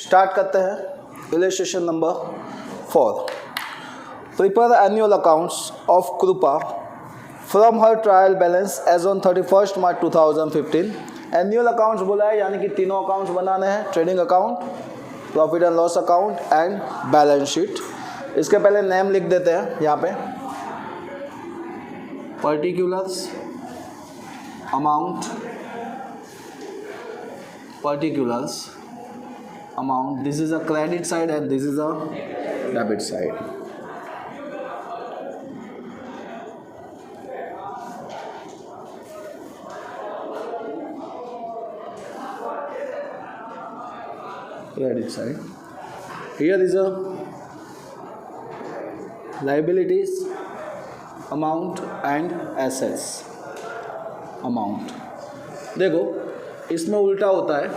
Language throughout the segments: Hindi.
स्टार्ट करते हैं illustration number 4। Prepare annual accounts of Kripa from her trial balance as on 31 March 2015। Annual accounts बोला है यानी कि तीनों अकाउंट्स बनाने हैं, trading account, profit and loss account and balance sheet. इसके पहले नेम लिख देते हैं यहाँ पे, particulars amount, this is a credit side and this is a debit side. Credit side. Here is a liabilities amount and assets amount. देखो इसमें उल्टा होता है,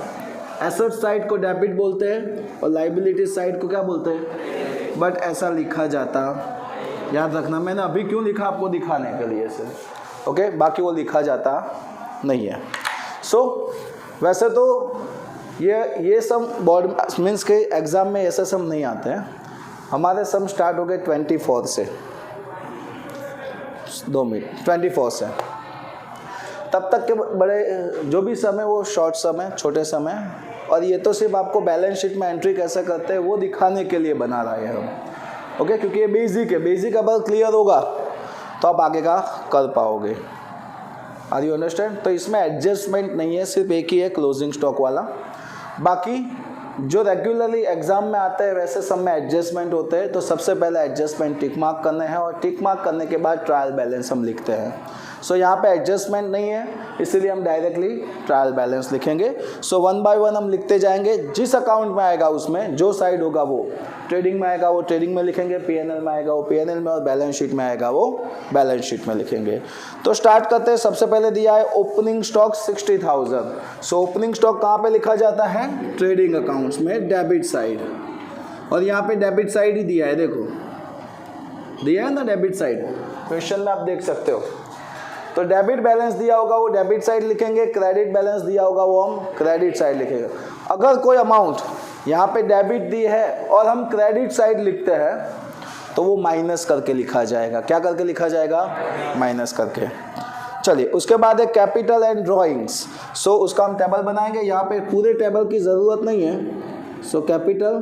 एसेट साइड को डेबिट बोलते हैं और लाइबिलिटी साइड को क्या बोलते हैं, बट ऐसा लिखा जाता, याद रखना मैंने अभी क्यों लिखा आपको दिखाने के लिए से, ओके, बाकी वो लिखा जाता नहीं है। सो वैसे तो ये सम बोर्ड मीन्स के एग्ज़ाम में ऐसे सम नहीं आते हैं, हमारे सम स्टार्ट हो गए 24 से, 2 मिनट 24 से, तब तक के बड़े जो भी सम है वो शॉर्ट सम है, छोटे सम है, और ये तो सिर्फ आपको बैलेंस शीट में एंट्री कैसे करते हैं वो दिखाने के लिए बना रहा है हम, ओके, क्योंकि ये बेसिक है, बेसिक अगर क्लियर होगा तो आप आगे का कर पाओगे। Are you understand? तो इसमें एडजस्टमेंट नहीं है, सिर्फ एक ही है क्लोजिंग स्टॉक वाला, बाकी जो रेगुलरली एग्जाम में आते हैं वैसे सब में एडजस्टमेंट होते हैं। तो सबसे पहले एडजस्टमेंट टिक मार्क करने हैं और टिक मार्क करने के बाद ट्रायल बैलेंस हम लिखते हैं। सो यहाँ पे एडजस्टमेंट नहीं है इसीलिए हम डायरेक्टली ट्रायल बैलेंस लिखेंगे। सो 1 बाय 1 हम लिखते जाएंगे, जिस अकाउंट में आएगा उसमें जो साइड होगा वो ट्रेडिंग में आएगा वो ट्रेडिंग में लिखेंगे, पीएनएल में आएगा वो पीएनएल में, और बैलेंस शीट में आएगा वो बैलेंस शीट में लिखेंगे। तो स्टार्ट करते हैं, सबसे पहले दिया है opening stock 60,000। So opening stock कहाँ पे लिखा जाता है? ट्रेडिंग अकाउंट्स में डेबिट साइड, और यहाँ पे डेबिट साइड ही दिया है, देखो दिया है ना डेबिट साइड, क्वेश्चन में आप देख सकते हो। तो डेबिट बैलेंस दिया होगा वो डेबिट साइड लिखेंगे, क्रेडिट बैलेंस दिया होगा वो हम क्रेडिट साइड लिखेंगे। अगर कोई अमाउंट यहाँ पे डेबिट दी है और हम क्रेडिट साइड लिखते हैं तो वो माइनस करके लिखा जाएगा। क्या करके लिखा जाएगा? माइनस करके। चलिए उसके बाद है कैपिटल एंड ड्राइंग्स। सो उसका हम टेबल बनाएंगे, यहाँ पे पूरे टेबल की ज़रूरत नहीं है। सो कैपिटल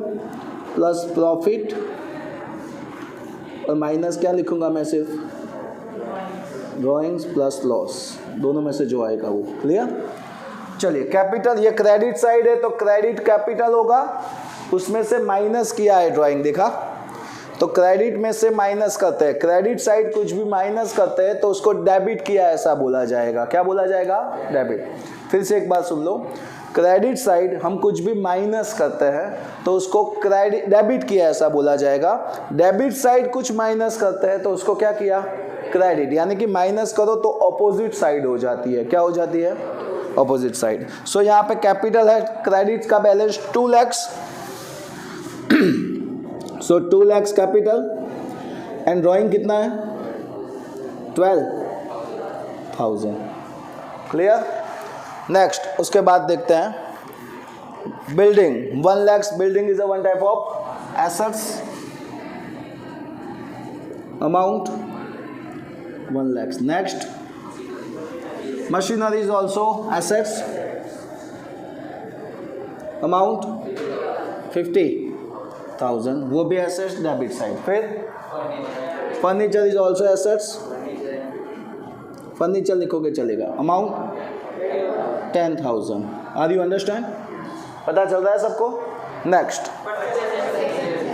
प्लस प्रॉफिट और माइनस क्या लिखूँगा मैं, सिर्फ ड्राइंग्स प्लस लॉस, दोनों में से जो आएगा वो। क्लियर? चलिए कैपिटल, ये क्रेडिट साइड है तो क्रेडिट कैपिटल होगा, उसमें से माइनस किया है ड्राइंग, देखा? तो क्रेडिट में से माइनस करते हैं, क्रेडिट साइड कुछ भी माइनस करते हैं तो उसको डेबिट किया ऐसा बोला जाएगा। क्या बोला जाएगा? डेबिट। फिर से एक बात सुन लो, क्रेडिट साइड हम कुछ भी माइनस करते हैं तो उसको क्रेडिट डेबिट किया ऐसा बोला जाएगा। डेबिट साइड कुछ माइनस करते हैं तो उसको क्या किया? क्रेडिट। यानी कि माइनस करो तो ऑपोजिट साइड हो जाती है। क्या हो जाती है? Opposite side. सो यहाँ पे कैपिटल है, क्रेडिट का balance 2 lakh, so 2 lakh capital, and drawing कितना है? 12,000। क्लियर? नेक्स्ट उसके बाद देखते हैं building, 1 lakh. Building is a one type of assets, amount 1 lakhs. Next, machinery is also assets, amount 50,000, वो भी assets डेबिट साइड। फिर furniture is also assets, furniture लिखोगे चलेगा, अमाउंट 10,000। Are you understand? पता चल रहा है सबको? नेक्स्ट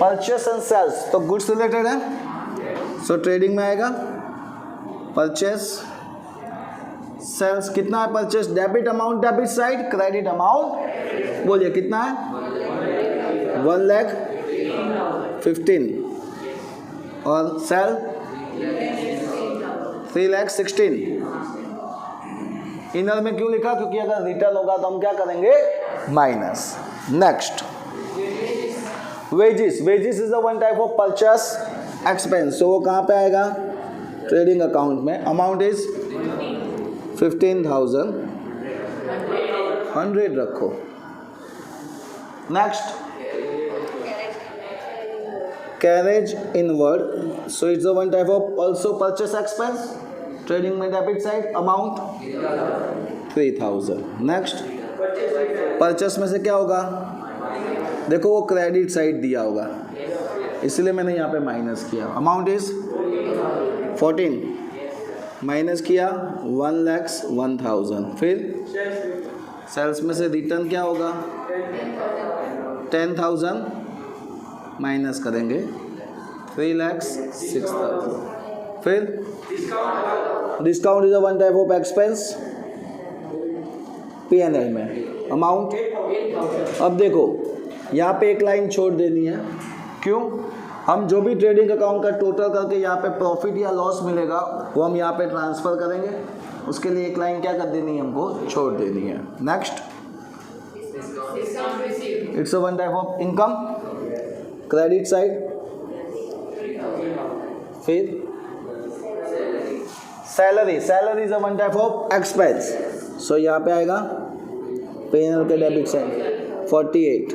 परचेस एंड सेल्स, तो गुड्स रिलेटेड है, सो ट्रेडिंग में आएगा। परचेस सेल्स कितना है? Purchase debit amount debit side, credit amount बोलिए कितना है? 1,15,000 और सेल 3,16,000। इनर में क्यों लिखा? क्योंकि अगर रिटर्न होगा तो हम क्या करेंगे? Minus. Next wages, wages is a one type of purchase expense, so वो कहाँ पे आएगा? ट्रेडिंग अकाउंट में। अमाउंट इज 15,000, 100 रखो। Next carriage inward, so it's the one type of also purchase expense. Trading में debit side amount 3000. Next purchase में से क्या होगा, देखो वो क्रेडिट साइड दिया होगा इसलिए मैंने यहाँ पे माइनस किया. अमाउंट इज 14 माइनस किया 1,01,000. फिर सेल्स में से रिटर्न क्या होगा 10,000 माइनस करेंगे 3,06,000. फिर discount is a one type of expense P&L में. अमाउंट अब देखो यहाँ पे एक लाइन छोड़ देनी है. क्यों, हम जो भी ट्रेडिंग अकाउंट का टोटल करके यहाँ पे प्रॉफिट या लॉस मिलेगा वो हम यहाँ पे ट्रांसफ़र करेंगे. उसके लिए एक लाइन क्या कर देनी है, हमको छोड़ देनी है. Next it's a one type of income credit side. फिर salary, salary is a one type of expense. So यहाँ पे आएगा P&L के डेबिट साइड 48.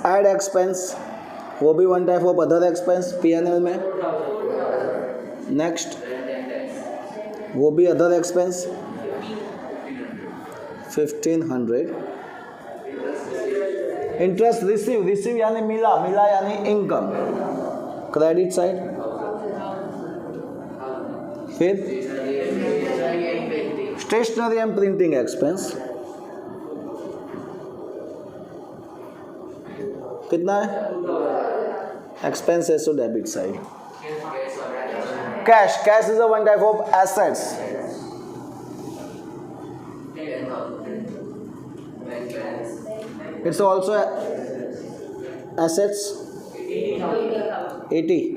एड एक्सपेंस वो भी one type of other expense P&L में. नेक्स्ट वो भी other expense 1500. Interest receive, receive यानी मिला, मिला यानी इनकम क्रेडिट साइड. फिर स्टेशनरी एंड प्रिंटिंग एक्सपेंस कितना है, एक्सपेंस है so debit side. Cash, cash is a one type of assets. It's also assets 80.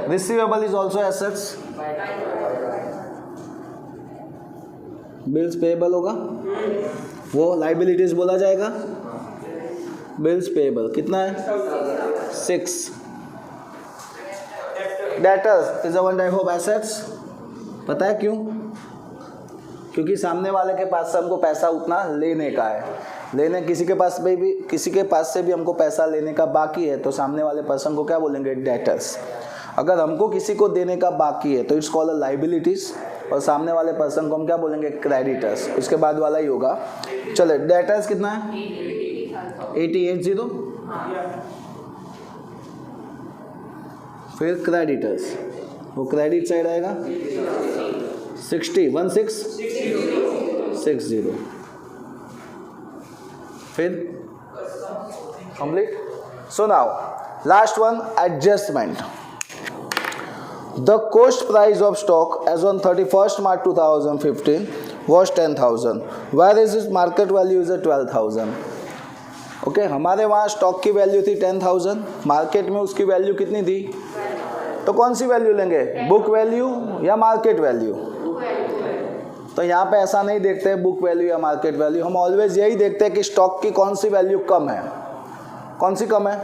Receivable is also assets. Bills payable होगा वो लाइबिलिटीज बोला जाएगा. बिल्स पेएबल कितना है 6. Debtors is a one type of assets. पता है क्यों, क्योंकि सामने वाले के पास से हमको पैसा उतना लेने का है. लेने किसी के पास भी किसी के पास से भी हमको पैसा लेने का बाकी है तो सामने वाले पर्सन को क्या बोलेंगे, डेटर्स. अगर हमको किसी को देने का बाकी है तो इट्स कॉल्ड लाइबिलिटीज और सामने वाले पर्सन को हम क्या बोलेंगे, क्रेडिटर्स. उसके बाद वाला ही होगा. चलो डेटर्स कितना है 80. फिर क्रेडिटर्स वो क्रेडिट साइड आएगा 16,16,60. फिर complete. So now last one, adjustment. The cost price of stock as on 31st March 2015 was 10,000, whereas its market value is 12,000. Okay, हमारे वहाँ स्टॉक की वैल्यू थी 10,000, मार्केट में उसकी वैल्यू कितनी थी, तो कौन सी वैल्यू लेंगे, बुक वैल्यू या मार्केट वैल्यू. तो यहाँ पे ऐसा नहीं देखते बुक वैल्यू या मार्केट वैल्यू, हम ऑलवेज यही देखते हैं कि स्टॉक की कौन सी वैल्यू कम है. कौन सी कम है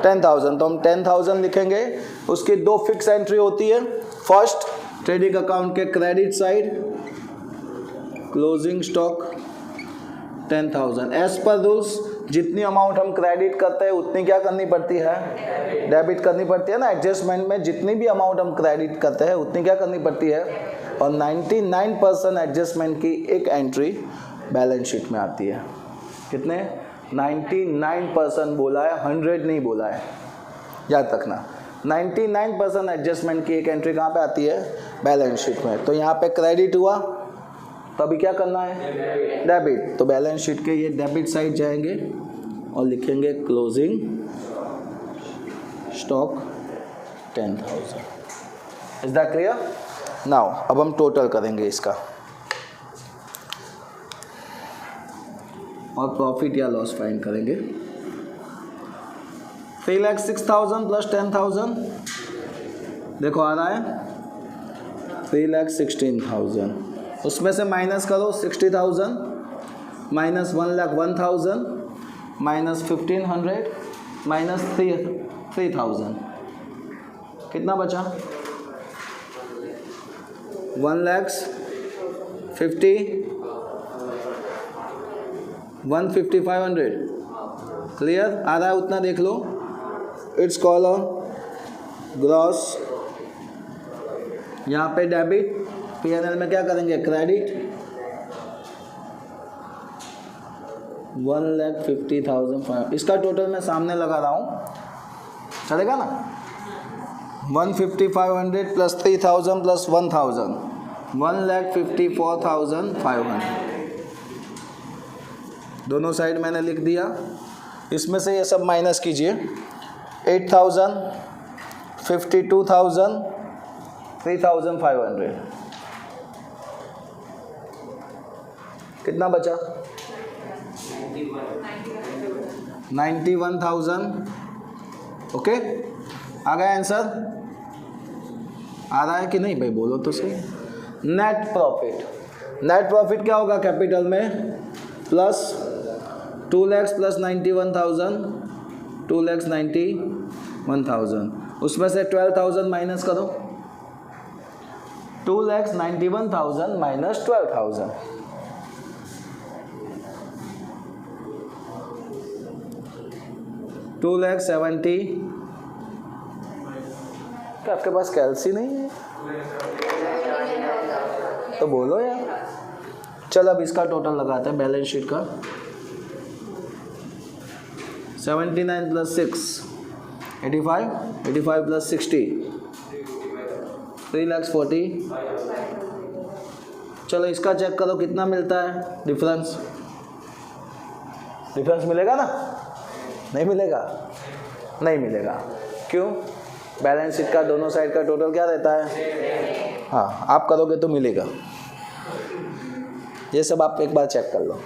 10,000. तो हम 10,000 लिखेंगे. उसकी दो फिक्स एंट्री होती है. फर्स्ट ट्रेडिंग अकाउंट के credit side closing stock 10,000. As per rules जितनी अमाउंट हम क्रेडिट करते हैं उतनी क्या करनी पड़ती है, डेबिट करनी पड़ती है ना. एडजस्टमेंट में जितनी भी अमाउंट हम क्रेडिट करते हैं उतनी क्या करनी पड़ती है. और 99% एडजस्टमेंट की एक एंट्री बैलेंस शीट में आती है. कितने 99% बोला है, 100 नहीं बोला है, याद रखना. 99% एडजस्टमेंट की एक एंट्री कहाँ पे आती है, बैलेंस शीट में. तो यहाँ पे क्रेडिट हुआ तो अभी क्या करना है, डेबिट. तो बैलेंस शीट के ये डेबिट साइड जाएंगे और लिखेंगे closing stock 10,000. Is that clear. Now अब हम टोटल करेंगे इसका और प्रॉफिट या लॉस फाइंड करेंगे. 3,06,000 प्लस 10,000 देखो आ रहा है 3,16,000. उसमें से माइनस करो 60,000 माइनस 1,01,000 माइनस 1,500 माइनस 3,000. कितना बचा 1,50,150,500 क्लियर? आ रहा है उतना देख लो। इट्स कॉलम ग्रॉस, यहाँ पे डेबिट, P&L में क्या करेंगे? क्रेडिट 1,50,000। इसका टोटल मैं सामने लगा रहा हूँ, चलेगा ना? 150,500 प्लस 3,000 प्लस 1,000, 1,54,500। दोनों साइड मैंने लिख दिया। इसमें से ये सब माइनस कीजिए। 8,000, 52,000, 3,500, कितना बचा? 91,000। ओके, आ गया आंसर? आ रहा है कि नहीं भाई, बोलो तो सही। नेट प्रॉफिट, नेट प्रॉफिट क्या होगा कैपिटल में? Plus 2 lakhs plus 91,000, 2,91,000। उसमें से 12,000 माइनस करो। 2,91,000 माइनस 12,000, 2,70,000। क्या आपके पास कैलसी नहीं है? तो बोलो यार। चल अब इसका टोटल लगाते हैं बैलेंस शीट का। 79 प्लस 6 85, 85 प्लस 60 3,40,000। चलो इसका चेक करो कितना मिलता है डिफरेंस। डिफरेंस मिलेगा ना? नहीं मिलेगा? नहीं मिलेगा। क्यों? बैलेंस शीट का दोनों साइड का टोटल क्या रहता है? हाँ, आप करोगे तो मिलेगा। ये सब आप एक बार चेक कर लो।